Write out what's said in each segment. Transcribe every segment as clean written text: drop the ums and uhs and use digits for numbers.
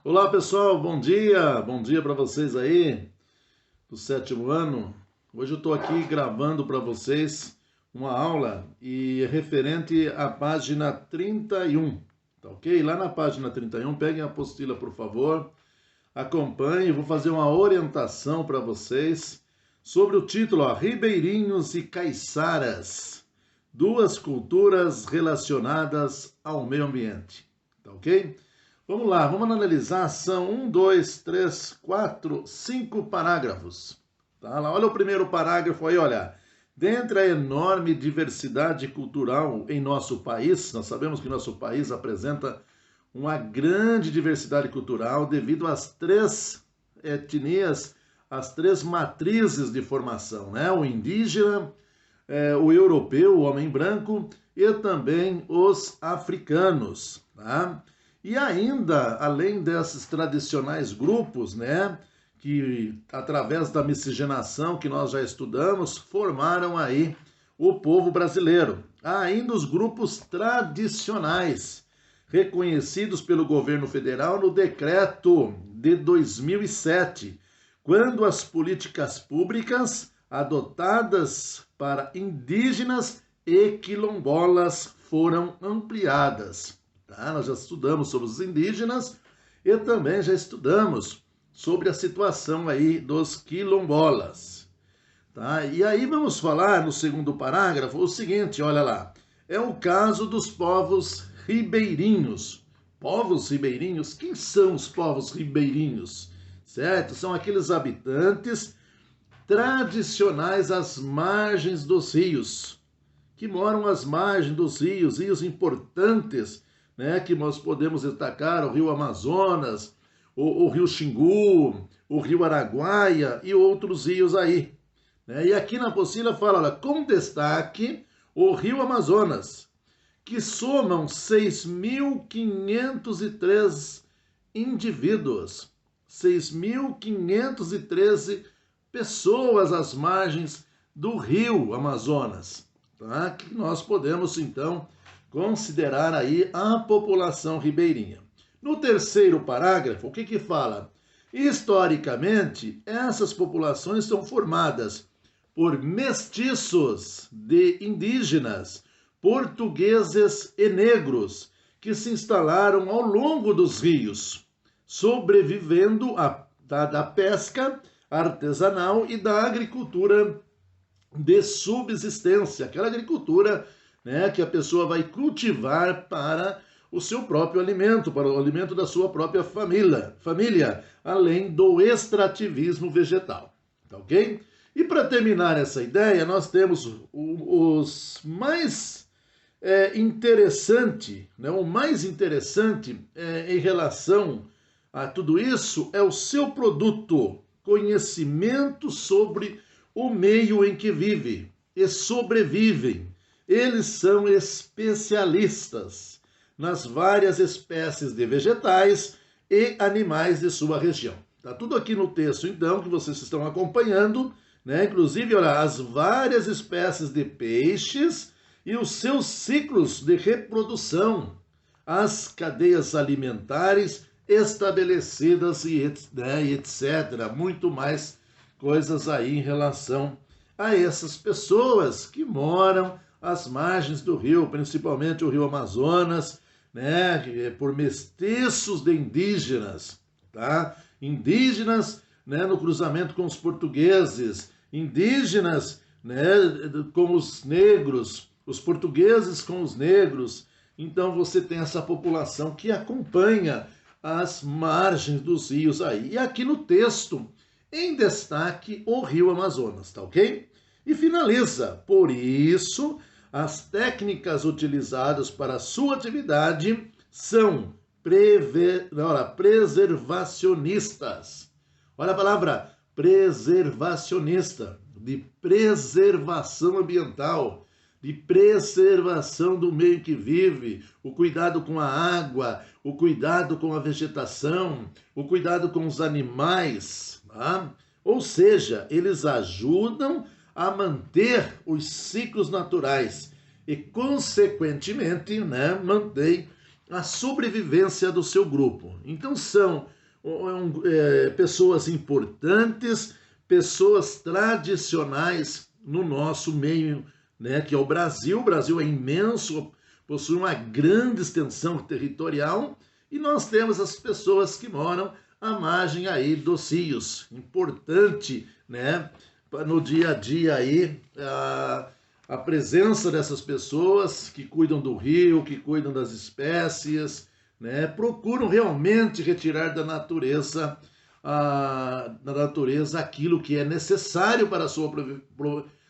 Olá pessoal, bom dia para vocês aí do sétimo ano. Hoje eu estou aqui gravando para vocês uma aula e é referente à página 31, tá ok? Lá na página 31, peguem a apostila por favor, acompanhem, vou fazer uma orientação para vocês sobre o título, ó, Ribeirinhos e Caiçaras, duas culturas relacionadas ao meio ambiente, tá ok? Vamos lá, vamos analisar, são 5 parágrafos. Tá? Olha o primeiro parágrafo aí, olha. Dentre a enorme diversidade cultural em nosso país, nós sabemos que nosso país apresenta uma grande diversidade cultural devido às três etnias, às três matrizes de formação, né? O indígena, o europeu, o homem branco e também os africanos, tá? E ainda, além desses tradicionais grupos, né, que através da miscigenação que nós já estudamos, formaram aí o povo brasileiro. Há ainda os grupos tradicionais, reconhecidos pelo governo federal no decreto de 2007, quando as políticas públicas adotadas para indígenas e quilombolas foram ampliadas. Tá? Nós já estudamos sobre os indígenas e também já estudamos sobre a situação aí dos quilombolas. Tá? E aí vamos falar no segundo parágrafo o seguinte, olha lá, é o caso dos povos ribeirinhos. Povos ribeirinhos, quem são os povos ribeirinhos? Certo? São aqueles habitantes tradicionais às margens dos rios, que moram às margens dos rios, rios importantes, né, que nós podemos destacar o rio Amazonas, o rio Xingu, o rio Araguaia e outros rios aí. Né? E aqui na apostila fala, olha, com destaque o rio Amazonas, que somam 6.503 indivíduos, 6.513 pessoas às margens do rio Amazonas, tá? Que nós podemos, então, considerar aí a população ribeirinha. No terceiro parágrafo, o que fala? Historicamente, essas populações são formadas por mestiços de indígenas, portugueses e negros, que se instalaram ao longo dos rios, sobrevivendo da pesca artesanal e da agricultura de subsistência, aquela agricultura, né, que a pessoa vai cultivar para o seu próprio alimento, para o alimento da sua própria família, além do extrativismo vegetal, tá ok? E para terminar essa ideia, nós temos os mais interessante, né, o mais interessante em relação a tudo isso é o seu produto, conhecimento sobre o meio em que vive e sobrevivem. Eles são especialistas nas várias espécies de vegetais e animais de sua região. Tá tudo aqui no texto, então, que vocês estão acompanhando, né? Inclusive, olha, as várias espécies de peixes e os seus ciclos de reprodução, as cadeias alimentares estabelecidas e etc. Muito mais coisas aí em relação a essas pessoas que moram às margens do rio, principalmente o rio Amazonas, né, por mestiços de indígenas, tá? Indígenas, né, no cruzamento com os portugueses, indígenas, né, com os negros, os portugueses com os negros. Então você tem essa população que acompanha as margens dos rios aí. E aqui no texto, em destaque, o rio Amazonas, tá ok? E finaliza, por isso, as técnicas utilizadas para a sua atividade são preservacionistas. Olha a palavra preservacionista, de preservação ambiental, de preservação do meio que vive, o cuidado com a água, o cuidado com a vegetação, o cuidado com os animais, tá? Ou seja, eles ajudam a manter os ciclos naturais e, consequentemente, né, mantém a sobrevivência do seu grupo. Então, são pessoas importantes, pessoas tradicionais no nosso meio, né, que é o Brasil. O Brasil é imenso, possui uma grande extensão territorial, e nós temos as pessoas que moram à margem aí dos rios. Importante, né, no dia a dia aí, a presença dessas pessoas que cuidam do rio, que cuidam das espécies, né, procuram realmente retirar da natureza aquilo que é necessário para a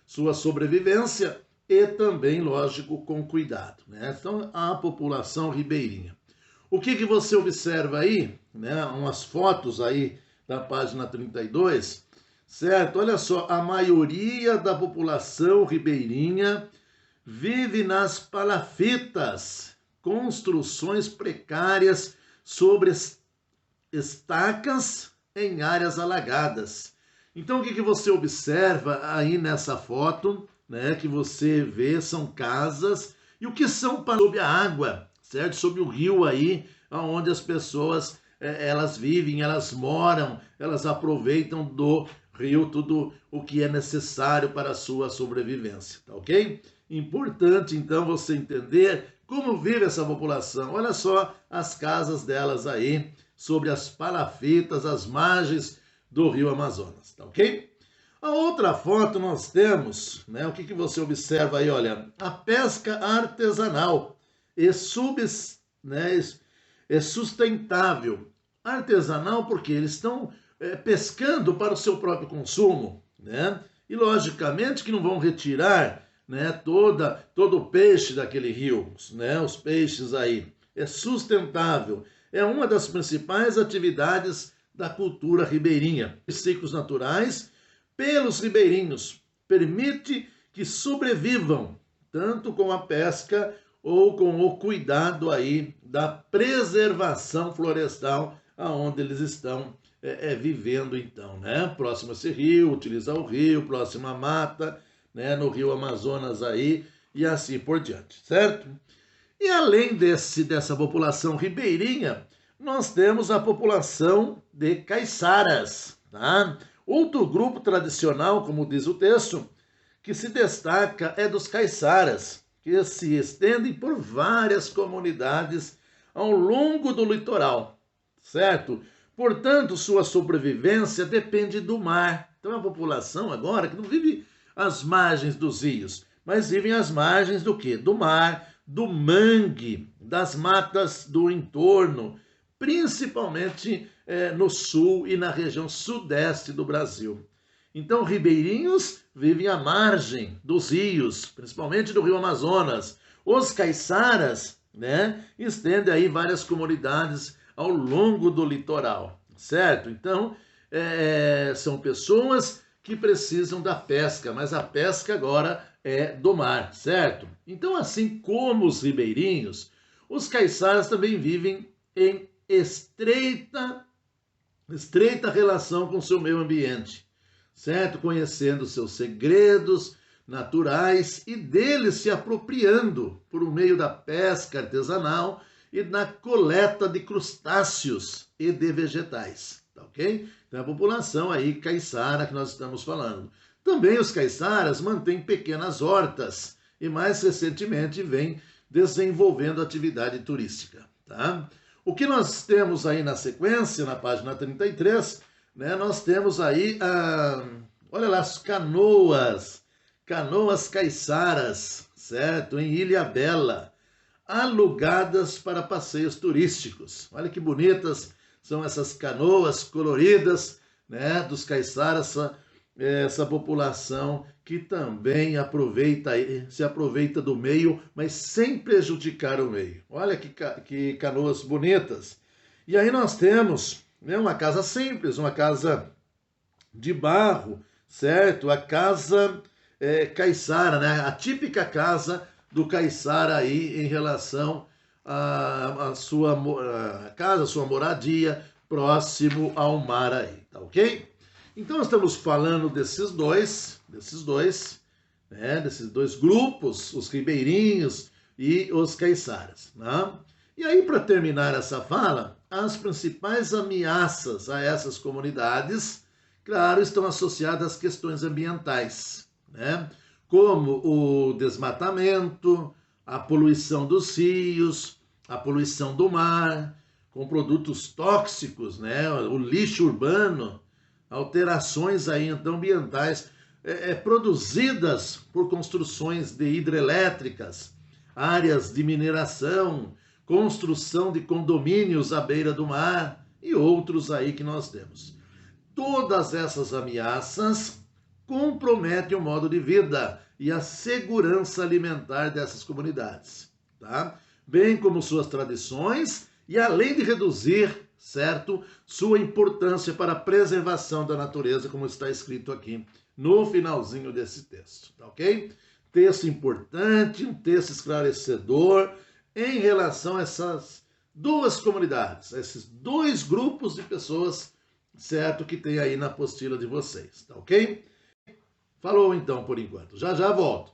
sua sobrevivência, e também, lógico, com cuidado, né? Então, a população ribeirinha. O que você observa aí, né? Umas fotos aí da página 32, certo? Olha só, a maioria da população ribeirinha vive nas palafitas, construções precárias sobre estacas em áreas alagadas. Então, o que você observa aí nessa foto, né, que você vê, são casas, e o que são sob a água, certo? Sob o rio aí, onde as pessoas, elas vivem, elas moram, elas aproveitam do rio tudo o que é necessário para a sua sobrevivência, tá ok? Importante, então, você entender como vive essa população. Olha só as casas delas aí, sobre as palafitas, as margens do rio Amazonas, tá ok? A outra foto nós temos, né, o que você observa aí, olha, a pesca artesanal e sustentável. Artesanal porque eles estão pescando para o seu próprio consumo, né? E logicamente que não vão retirar, né, todo o peixe daquele rio, né, os peixes aí. É sustentável. É uma das principais atividades da cultura ribeirinha. Os ciclos naturais pelos ribeirinhos permite que sobrevivam tanto com a pesca ou com o cuidado aí da preservação florestal aonde eles estão vivendo, então, né? Próximo a esse rio, utilizar o rio, próximo à mata, né? No rio Amazonas aí, e assim por diante, certo? E além dessa população ribeirinha, nós temos a população de caiçaras, tá? Outro grupo tradicional, como diz o texto, que se destaca é dos caiçaras, que se estendem por várias comunidades ao longo do litoral, certo? Portanto, sua sobrevivência depende do mar. Então, é uma população agora que não vive às margens dos rios, mas vivem às margens do quê? Do mar, do mangue, das matas do entorno, principalmente no sul e na região sudeste do Brasil. Então, ribeirinhos vivem à margem dos rios, principalmente do rio Amazonas. Os caiçaras, né, estendem aí várias comunidades ao longo do litoral, certo? Então, são pessoas que precisam da pesca, mas a pesca agora é do mar, certo? Então, assim como os ribeirinhos, os caiçaras também vivem em estreita relação com o seu meio ambiente, certo? Conhecendo seus segredos naturais e deles se apropriando por meio da pesca artesanal e da coleta de crustáceos e de vegetais, tá ok? Então, a população aí caiçara que nós estamos falando. Também os caiçaras mantêm pequenas hortas e mais recentemente vêm desenvolvendo atividade turística, tá? O que nós temos aí na sequência, na página 33, né, nós temos aí, olha lá, as canoas caiçaras, certo? Em Ilhabela, alugadas para passeios turísticos. Olha que bonitas são essas canoas coloridas, né, dos caiçaras, essa população que também se aproveita do meio, mas sem prejudicar o meio. Olha que canoas bonitas. E aí nós temos, né, uma casa simples, uma casa de barro, certo? A casa caiçara, né? A típica casa do caiçara aí em relação à sua casa, sua moradia, próximo ao mar aí, tá ok? Então, nós estamos falando desses dois grupos, os ribeirinhos e os caiçaras, né? E aí, para terminar essa fala, as principais ameaças a essas comunidades, claro, estão associadas às questões ambientais, né? Como o desmatamento, a poluição dos rios, a poluição do mar, com produtos tóxicos, né? O lixo urbano, alterações aí então ambientais produzidas por construções de hidrelétricas, áreas de mineração, construção de condomínios à beira do mar e outros aí que nós temos. Todas essas ameaças comprometem o modo de vida e a segurança alimentar dessas comunidades, tá? Bem como suas tradições e além de reduzir, certo, sua importância para a preservação da natureza, como está escrito aqui no finalzinho desse texto, tá ok? Texto importante, um texto esclarecedor em relação a essas duas comunidades, a esses dois grupos de pessoas, certo, que tem aí na apostila de vocês, tá ok? Falou então por enquanto, já já volto.